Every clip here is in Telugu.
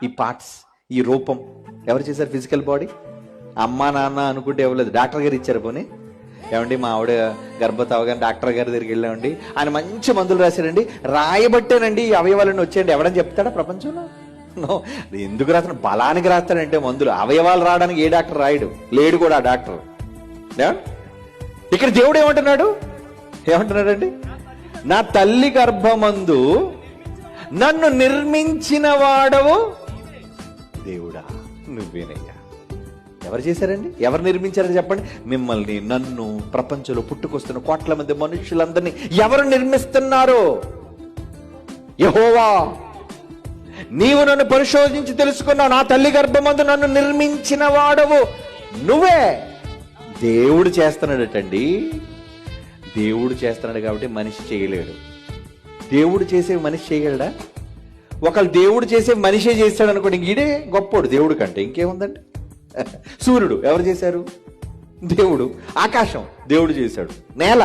ఈ పార్ట్స్, ఈ రూపం ఎవరు చేశారు? ఫిజికల్ బాడీ అమ్మా నాన్న అనుకుంటే ఇవ్వలేదు, డాక్టర్ గారు ఇచ్చారు. పోనీ ఏమండి మా ఆవిడ గర్భవతి అవగానే డాక్టర్ గారి దగ్గరికి వెళ్ళామండి, ఆయన మంచి మందులు రాశారండి, రాయబట్టేనండి ఈ అవయవాలన్నీ వచ్చేయండి. ఎవడని చెప్తాడా ప్రపంచంలో? నో. ఎందుకు రాస్తాడు? బలానికి రాస్తాడంటే మందులు. అవయవాలు రావడానికి ఏ డాక్టర్ రాయడు, లేడు కూడా ఆ డాక్టర్. ఇక్కడ దేవుడు ఏమంటున్నాడండి? నా తల్లి గర్భమందు నన్ను నిర్మించిన వాడవు దేవుడా నువ్వేనయ్యా. ఎవరు చేశారండి? ఎవరు నిర్మించారని చెప్పండి. మిమ్మల్ని, నన్ను, ప్రపంచంలో పుట్టుకొస్తున్న కోట్ల మంది మనుషులందరినీ ఎవరు నిర్మిస్తున్నారు? యెహోవా. నీవు నన్ను పరిశోధించి తెలుసుకున్నావు, నా తల్లి గర్భమందు నన్ను నిర్మించిన వాడవు నువ్వే. దేవుడు చేస్తున్నాడటండి. దేవుడు చేస్తున్నాడు కాబట్టి మనిషి చేయలేడు. దేవుడు చేసే మనిషి చేయగలడా? ఒకళ్ళు దేవుడు చేసే మనిషే చేస్తాడు అనుకోండి, ఈడే గొప్పోడు దేవుడు కంటే. ఇంకేముందండి? సూర్యుడు ఎవరు చేశారు? దేవుడు. ఆకాశం దేవుడు చేశాడు. నేల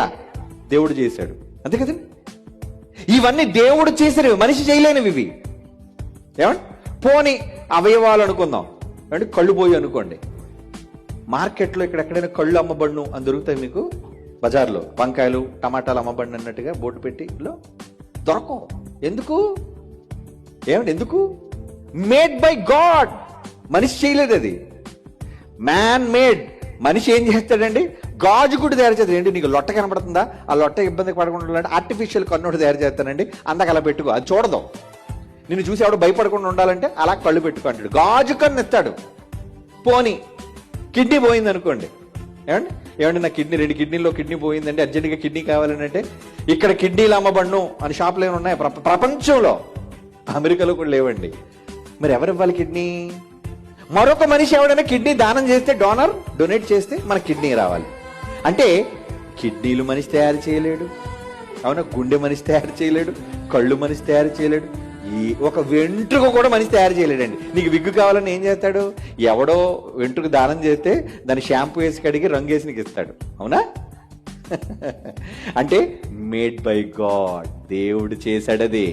దేవుడు చేశాడు. అంతే కదండి. ఇవన్నీ దేవుడు చేసినవి, మనిషి చేయలేనివి ఇవి. ఏమండి? పోని అవయవాలు అనుకుందాం. అంటే కళ్ళు పోయి అనుకోండి. మార్కెట్లో ఇక్కడెక్కడైనా కళ్ళు అమ్మబడును అని దొరుకుతాయి మీకు. బజార్లో వంకాయలు టమాటాలు అమ్మబడిన అన్నట్టుగా బోర్డు పెట్టి దొరకవు. ఎందుకు? ఏమండి ఎందుకు? Made by God. మనిషి చేయలేదు అది, మ్యాన్ మేడ్. మనిషి ఏం చేస్తాడండి? గాజు గుడి తయారు చేస్తాడు. ఏంటి నీకు లొట్ట కనబడుతుందా? ఆ లొట్ట ఇబ్బంది పడకుండా ఆర్టిఫిషియల్ కన్నుడు తయారు చేస్తానండి, అందాక అలా పెట్టుకో, అది చూడదు. నిన్ను చూసి ఎవడు భయపడకుండా ఉండాలంటే అలా కళ్ళు పెట్టుకో అంటాడు. గాజు కన్ను ఎత్తాడు. పోనీ కిడ్నీ పోయింది అనుకోండి. ఏమండి నా కిడ్నీ, 2 కిడ్నీలో కిడ్నీ పోయిందండి, అర్జెంట్గా కిడ్నీ కావాలని అంటే ఇక్కడ కిడ్నీలు అమ్మబడును అని షాపులు ఏమైనా ఉన్నాయి ప్రపంచంలో? అమెరికాలో కూడా లేవండి. మరి ఎవరు ఇవ్వాలి కిడ్నీ? మరొక మనిషి ఎవడైనా కిడ్నీ దానం చేస్తే, డొనేట్ చేస్తే మన కిడ్నీ రావాలి. అంటే కిడ్నీలు మనిషి తయారు చేయలేడు, అవునా? గుండె మనిషి తయారు చేయలేడు, కళ్ళు మనిషి తయారు చేయలేడు, ఈ ఒక వెంట్రుక కూడా మనిషి తయారు చేయలేడండి. నీకు విగ్గు కావాలని ఏం చేస్తాడు? ఎవడో వెంట్రుక దానం చేస్తే దాన్ని షాంపూ వేసి కడిగి రంగు వేసి నీకు ఇస్తాడు, అవునా? అంటే మేడ్ బై గాడ్, దేవుడు చేశాడది.